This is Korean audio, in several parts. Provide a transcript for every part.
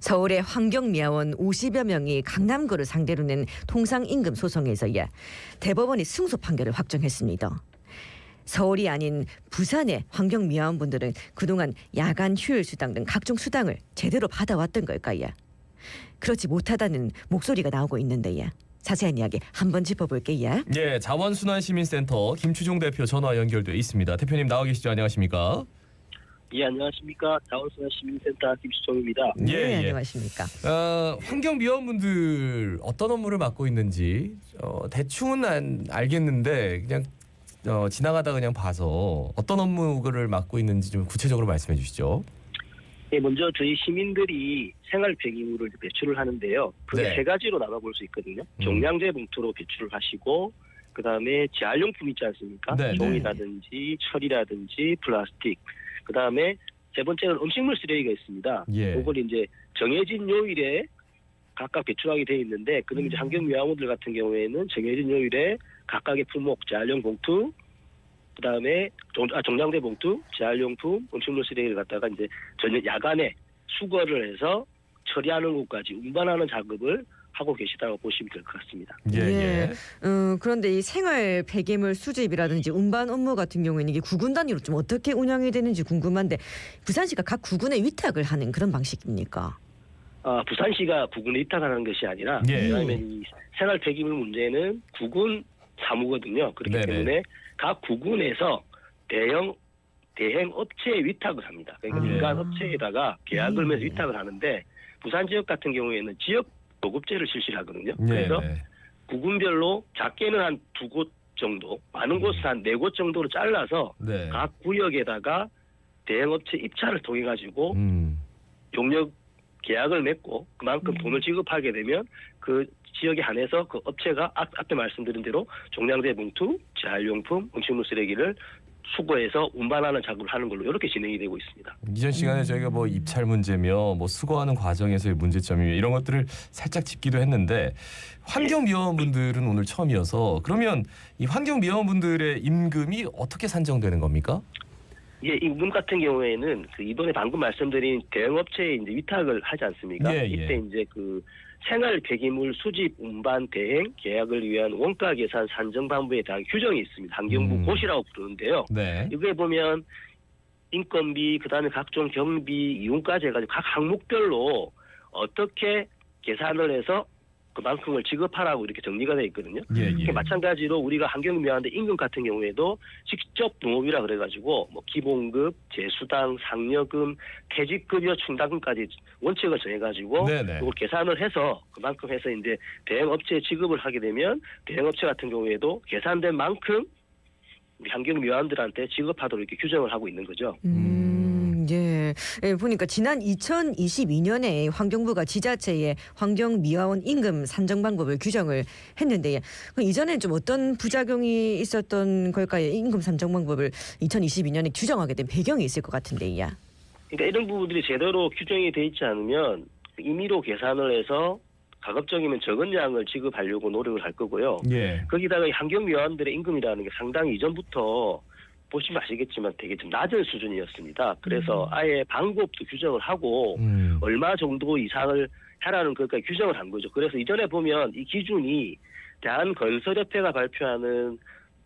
서울의 환경미화원 50여 명이 강남구를 상대로 낸 통상임금 소송에서 대법원이 승소 판결을 확정했습니다. 서울이 아닌 부산의 환경미화원분들은 그동안 야간 휴일수당 등 각종 수당을 제대로 받아왔던 걸까요? 그렇지 못하다는 목소리가 나오고 있는데 자세한 이야기 한번 짚어볼게요. 예, 자원순환시민센터 김추종 대표 전화 연결돼 있습니다. 대표님 나와 계시죠? 안녕하십니까? 예, 안녕하십니까. 자원순환시민센터 김추종입니다. 네, 안녕하십니까. 환경미화원분들 어떤 업무를 맡고 있는지 대충은 알겠는데 그냥 지나가다 그냥 봐서 어떤 업무를 맡고 있는지 좀 구체적으로 말씀해 주시죠. 예, 먼저 저희 시민들이 생활 폐기물을 배출을 하는데요. 그게 네. 세 가지로 나눠볼 수 있거든요. 종량제 봉투로 배출을 하시고, 그 다음에 재활용품 있지 않습니까? 네, 종이라든지 철이라든지 플라스틱. 그 다음에 세 번째는 음식물 쓰레기가 있습니다. 예. 그걸 이제 정해진 요일에 각각 배출하게 돼 있는데, 그럼 이제 환경미화원들 같은 경우에는 정해진 요일에 각각의 품목, 재활용 봉투, 그 다음에 종량제 봉투, 재활용품, 음식물 쓰레기를 갖다가 이제 전혀 야간에 수거를 해서 처리하는 것까지 운반하는 작업을 하고 계시다고 보시면 될 것 같습니다. 예. 그런데 이 생활 폐기물 수집이라든지 운반 업무 같은 경우에는 이게 구군 단위로 좀 어떻게 운영이 되는지 궁금한데 부산시가 각 구군에 위탁을 하는 그런 방식입니까? 부산시가 구군에 위탁하는 것이 아니라 왜냐하면 이 생활 폐기물 문제는 구군 사무거든요. 그렇기 때문에 각 구군에서 대행 업체에 위탁을 합니다. 그러니까 민간 업체에다가 계약을 맺어 위탁을 하는데 부산 지역 같은 경우에는 지역 보급제를 실시를 하거든요. 그래서 구군별로 작게는 한 2곳 정도, 많은 곳은 한 4곳 정도로 잘라서 각 구역에다가 대행업체 입찰을 통해 가지고 용역 계약을 맺고 그만큼 돈을 지급하게 되면 그 지역에 한해서 그 업체가 앞에 말씀드린 대로 종량제 봉투, 재활용품, 음식물 쓰레기를 수거해서 운반하는 작업을 하는 걸로 이렇게 진행이 되고 있습니다. 이전 시간에 저희가 뭐 입찰 문제며 뭐 수거하는 과정에서의 문제점이며 이런 것들을 살짝 짚기도 했는데 환경미화원분들은 오늘 처음이어서 그러면 이 환경미화원분들의 임금이 어떻게 산정되는 겁니까? 예, 임금 같은 경우에는 그 이번에 방금 말씀드린 대형업체에 이제 위탁을 하지 않습니까? 이때 이제 그 생활 폐기물 수집, 운반, 대행, 계약을 위한 원가 계산 산정 방법에 대한 규정이 있습니다. 환경부 고시라고 부르는데요. 이거에 보면 인건비, 그다음에 각종 경비, 이윤까지 해가지고 각 항목별로 어떻게 계산을 해서 그만큼을 지급하라고 이렇게 정리가 되어 있거든요. 마찬가지로 우리가 환경미화원들 임금 같은 경우에도 직접 농업이라 그래가지고 뭐 기본급, 재수당, 상여금, 퇴직급여 충당금까지 원칙을 정해가지고 이걸 계산을 해서 그만큼 해서 이제 대행업체에 지급을 하게 되면 대행업체 같은 경우에도 계산된 만큼 우리 환경미화원들한테 지급하도록 이렇게 규정을 하고 있는 거죠. 보니까 지난 2022년에 환경부가 지자체의 환경미화원 임금 산정 방법을 규정을 했는데 이전에는 좀 어떤 부작용이 있었던 걸까요? 임금 산정 방법을 2022년에 규정하게 된 배경이 있을 것 같은데요. 그러니까 이런 부분들이 제대로 규정이 돼 있지 않으면 임의로 계산을 해서 가급적이면 적은 양을 지급하려고 노력을 할 거고요. 거기다가 환경미화원들의 임금이라는 게 상당히 이전부터 보시면 아시겠지만 되게 좀 낮은 수준이었습니다. 그래서 아예 방법도 규정을 하고 얼마 정도 이상을 하라는 것까지 규정을 한 거죠. 그래서 이전에 보면 이 기준이 대한건설협회가 발표하는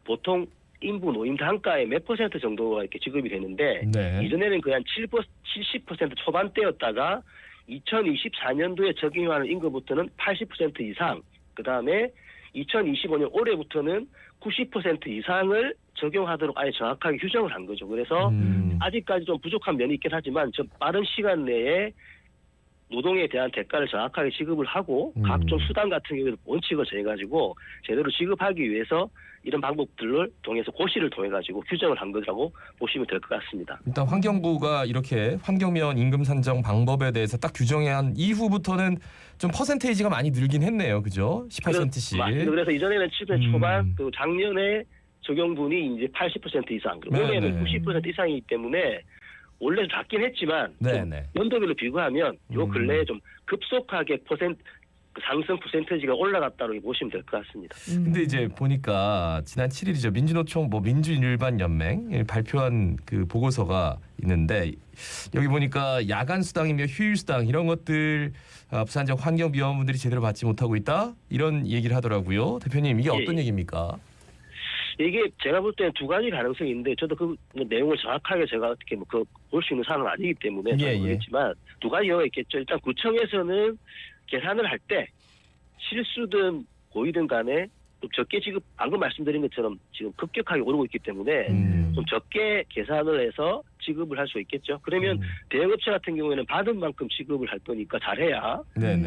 보통 인부 노임 단가의 몇 % 정도가 이렇게 지급이 되는데 이전에는 거의 한 70% 초반대였다가 2024년도에 적용하는 임금부터는 80% 이상, 그 다음에 2025년 올해부터는 90% 이상을 적용하도록 아예 정확하게 규정을 한 거죠. 그래서 아직까지 좀 부족한 면이 있긴 하지만 저 빠른 시간 내에 노동에 대한 대가를 정확하게 지급을 하고 각종 수당 같은 경우에도 원칙을 정해가지고 제대로 지급하기 위해서 이런 방법들을 통해서 고시를 통해가지고 규정을 한 거라고 보시면 될 것 같습니다. 일단 환경부가 이렇게 환경미화원 임금 산정 방법에 대해서 딱 규정한 이후부터는 좀 퍼센테이지가 많이 늘긴 했네요. 그죠? 18%씩. 맞습니다. 그래서 이전에는 7% 초반, 또 작년에 적용분이 이제 80% 이상, 올해는 90% 이상이기 때문에 원래 작긴 했지만 연도별로 비교하면 요 근래에 좀 급속하게 그 상승 퍼센티지가 올라갔다고 보시면 될 것 같습니다. 근데 이제 보니까 지난 7일이죠. 민주노총 민주일반연맹 발표한 그 보고서가 있는데 여기 보니까 야간 수당이며 휴일 수당 이런 것들 부산 지역 환경미화원분들이 제대로 받지 못하고 있다 이런 얘기를 하더라고요. 대표님 이게 어떤 얘기입니까? 이게 제가 볼 때는 두 가지 가능성이 있는데 저도 그 내용을 정확하게 제가 어떻게 볼 수 있는 사안은 아니기 때문에 잘 모르겠지만 두 가지 이유가 있겠죠. 일단 구청에서는 계산을 할 때 실수든 고의든 간에 좀 적게 지급 방금 말씀드린 것처럼 지금 급격하게 오르고 있기 때문에 좀 적게 계산을 해서 지급을 할 수 있겠죠. 그러면 대형업체 같은 경우에는 받은 만큼 지급을 할 거니까 잘해야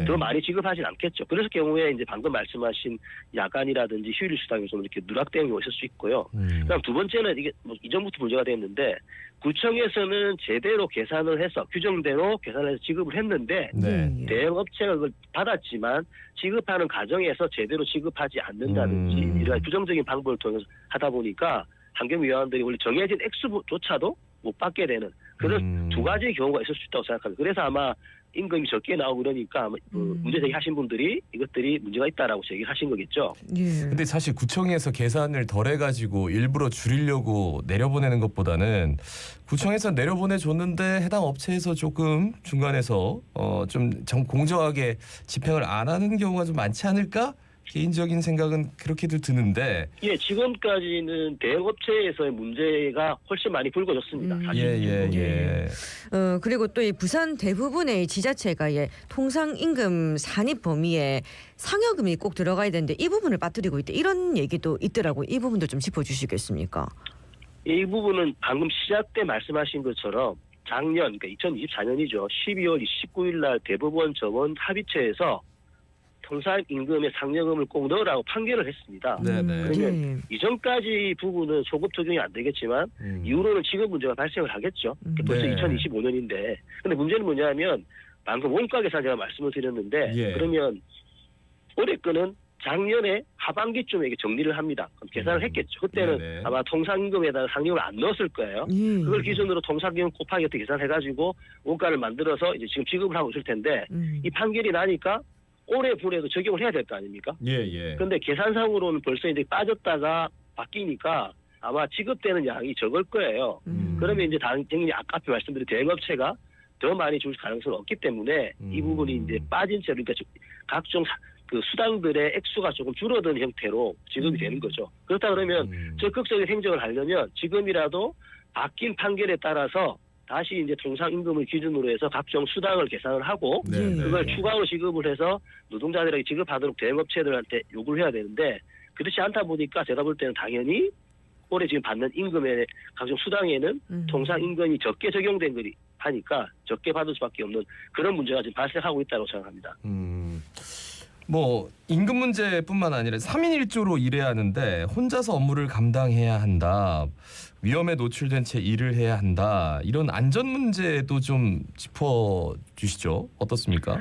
더 많이 지급하진 않겠죠. 그래서 경우에 이제 방금 말씀하신 야간이라든지 휴일 수당이 좀 이렇게 누락되는 경우가 있을 수 있고요. 그다음 두 번째는 이게 이전부터 문제가 됐는데 구청에서는 제대로 계산을 해서 규정대로 계산을 해서 지급을 했는데 대형업체가 그걸 받았지만 지급하는 과정에서 제대로 지급하지 않는다든지 이런 부정적인 방법을 통해서 하다 보니까 환경위원들이 원래 정해진 액수조차도 못 받게 되는 그런 두 가지의 경우가 있을 수 있다고 생각합니다. 그래서 아마 임금이 적게 나오고 그러니까 문제 제기하신 분들이 이것들이 문제가 있다라고 제기를 하신 거겠죠. 근데 사실 구청에서 계산을 덜 해가지고 일부러 줄이려고 내려보내는 것보다는 구청에서 내려보내줬는데 해당 업체에서 조금 중간에서 좀 공정하게 집행을 안 하는 경우가 좀 많지 않을까? 개인적인 생각은 그렇게도 드는데. 예, 지금까지는 대형업체에서의 문제가 훨씬 많이 불거졌습니다. 사실. 그리고 또 이 부산 대부분의 지자체가 통상임금 산입 범위에 상여금이 꼭 들어가야 되는데 이 부분을 빠뜨리고 있다. 이런 얘기도 있더라고요. 이 부분도 좀 짚어주시겠습니까? 이 부분은 방금 시작 때 말씀하신 것처럼 작년, 그러니까 2024년이죠. 12월 29일 날 대법원 전원 합의체에서 통상임금의 상여금을 꼭 넣으라고 판결을 했습니다. 그러면 이전까지 부분은 소급 적용이 안 되겠지만 이후로는 지급 문제가 발생을 하겠죠. 벌써 2025년인데. 근데 문제는 뭐냐면 방금 원가 계산 제가 말씀을 드렸는데 그러면 올해 거는 작년에 하반기쯤에 정리를 합니다. 그럼 계산을 했겠죠. 그때는 아마 통상임금에다가 상여금을 안 넣었을 거예요. 그걸 기준으로 통상임금 곱하기 어떻게 계산해가지고 원가를 만들어서 이제 지금 지급을 하고 있을 텐데 이 판결이 나니까 올해 분에도 적용을 해야 될 거 아닙니까? 그런데 계산상으로는 벌써 이제 빠졌다가 바뀌니까 아마 지급되는 양이 적을 거예요. 그러면 이제 당연히 아까 앞에 말씀드린 대형업체가 더 많이 줄 가능성은 없기 때문에 이 부분이 이제 빠진 채로 그러니까 각종 그 수당들의 액수가 조금 줄어든 형태로 지급이 되는 거죠. 그렇다 그러면 적극적인 행정을 하려면 지금이라도 바뀐 판결에 따라서 다시 이제 통상임금을 기준으로 해서 각종 수당을 계산을 하고 그걸 추가로 지급을 해서 노동자들에게 지급하도록 대형업체들한테 요구를 해야 되는데 그렇지 않다 보니까 제가 볼 때는 당연히 올해 지금 받는 임금의 각종 수당에는 통상임금이 적게 적용된 거니 하니까 적게 받을 수밖에 없는 그런 문제가 지금 발생하고 있다고 생각합니다. 뭐 임금 문제뿐만 아니라 3인 1조로 일해야 하는데 혼자서 업무를 감당해야 한다. 위험에 노출된 채 일을 해야 한다. 이런 안전 문제도 좀 짚어주시죠. 어떻습니까?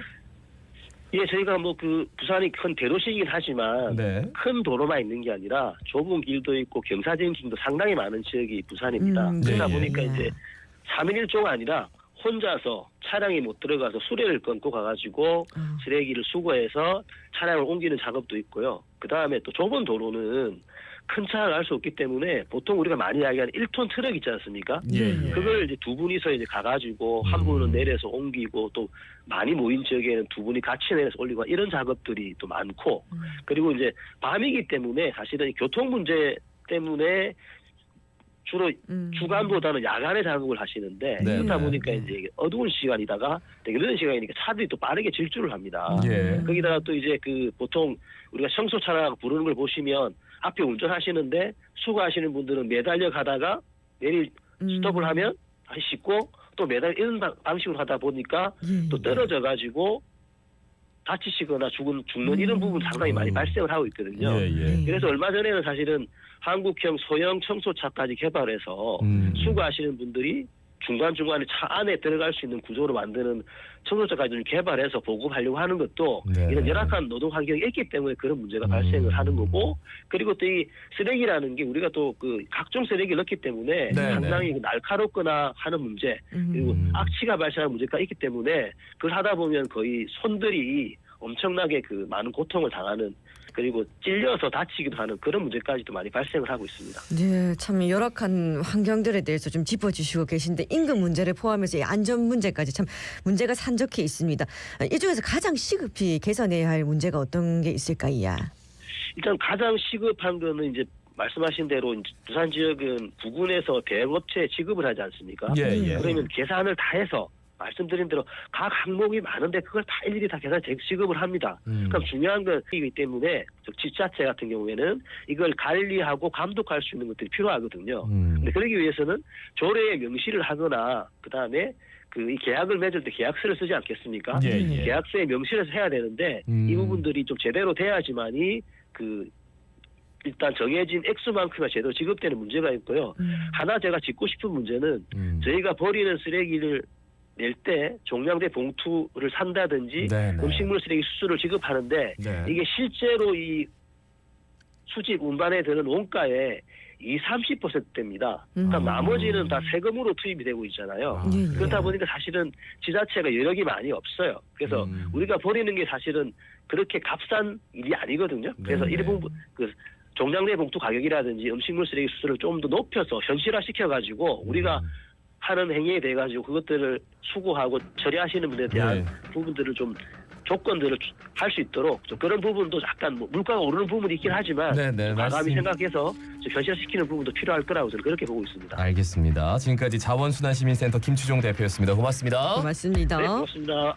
예, 저희가 뭐 그 부산이 큰 대도시이긴 하지만 큰 도로만 있는 게 아니라 좁은 길도 있고 경사진 길도 상당히 많은 지역이 부산입니다. 그러다 보니까 이제 3인 1조가 아니라 혼자서 차량이 못 들어가서 수레를 끊고 가가지고 쓰레기를 수거해서 차량을 옮기는 작업도 있고요. 그 다음에 또 좁은 도로는 큰 차가 갈 수 없기 때문에 보통 우리가 많이 이야기하는 1톤 트럭 있지 않습니까? 그걸 이제 두 분이서 이제 가가지고 한 분은 내려서 옮기고 또 많이 모인 지역에는 두 분이 같이 내려서 올리고 이런 작업들이 또 많고 그리고 이제 밤이기 때문에 사실은 교통 문제 때문에 주로 주간보다는 야간에 작업을 하시는데 그렇다 보니까 이제 어두운 시간이다가 되게 늦은 시간이니까 차들이 또 빠르게 질주를 합니다. 거기다가 또 이제 그 보통 우리가 청소차라고 부르는 걸 보시면 앞에 운전하시는데 수고하시는 분들은 매달려 가다가 스톱을 하면 다시 싣고 또 매달 이런 방식으로 하다 보니까 또 떨어져 가지고 다치시거나 죽는 이런 부분 상당히 많이 발생을 하고 있거든요. 그래서 얼마 전에는 사실은 한국형 소형 청소차까지 개발해서 수거하시는 분들이 중간중간에 차 안에 들어갈 수 있는 구조로 만드는 청소차까지 좀 개발해서 보급하려고 하는 것도 이런 열악한 노동 환경이 있기 때문에 그런 문제가 발생을 하는 거고 그리고 또 이 쓰레기라는 게 우리가 또 그 각종 쓰레기를 넣기 때문에 상당히 날카롭거나 하는 문제 그리고 악취가 발생하는 문제가 있기 때문에 그걸 하다 보면 거의 손들이 엄청나게 그 많은 고통을 당하는 그리고 찔려서 다치기도 하는 그런 문제까지도 많이 발생을 하고 있습니다. 네, 참 열악한 환경들에 대해서 좀 짚어주시고 계신데 임금 문제를 포함해서 이 안전 문제까지 참 문제가 산적해 있습니다. 이 중에서 가장 시급히 개선해야 할 문제가 어떤 게 있을까요? 일단 가장 시급한 거는 이제 말씀하신 대로 이제 부산 지역은 부근에서 대형업체에 지급을 하지 않습니까? 예. 그러면 계산을 다 해서 말씀드린 대로 각 항목이 많은데 그걸 다 일일이 다 계산 지급을 합니다. 그럼 중요한 건 이기 때문에 지자체 같은 경우에는 이걸 관리하고 감독할 수 있는 것들이 필요하거든요. 근데 그러기 위해서는 조례에 명시를 하거나 그다음에 이 계약을 맺을 때 계약서를 쓰지 않겠습니까? 예. 계약서에 명시를 해서 해야 되는데 이 부분들이 좀 제대로 돼야지만이 일단 정해진 액수만큼만 제대로 지급되는 문제가 있고요. 하나 제가 짚고 싶은 문제는 저희가 버리는 쓰레기를 낼 때 종량제 봉투를 산다든지 음식물 쓰레기 수수료를 지급하는데 이게 실제로 이 수집 운반에 드는 원가의 30%대입니다. 그러니까 나머지는 다 세금으로 투입이 되고 있잖아요. 그렇다 보니까 사실은 지자체가 여력이 많이 없어요. 그래서 우리가 버리는 게 사실은 그렇게 값싼 일이 아니거든요. 그래서 일부 종량제 봉투 가격이라든지 음식물 쓰레기 수수료를 좀 더 높여서 현실화 시켜가지고 우리가 하는 행위에 대해 가지고 그것들을 수고하고 처리하시는 분에 대한 부분들을 좀 조건들을 할 수 있도록 좀 그런 부분도 약간 물가가 오르는 부분이 있긴 하지만 과감히 생각해서 좀 현실화시키는 부분도 필요할 거라고 저는 그렇게 보고 있습니다. 알겠습니다. 지금까지 자원순환시민센터 김추종 대표였습니다. 고맙습니다. 고맙습니다. 네, 고맙습니다.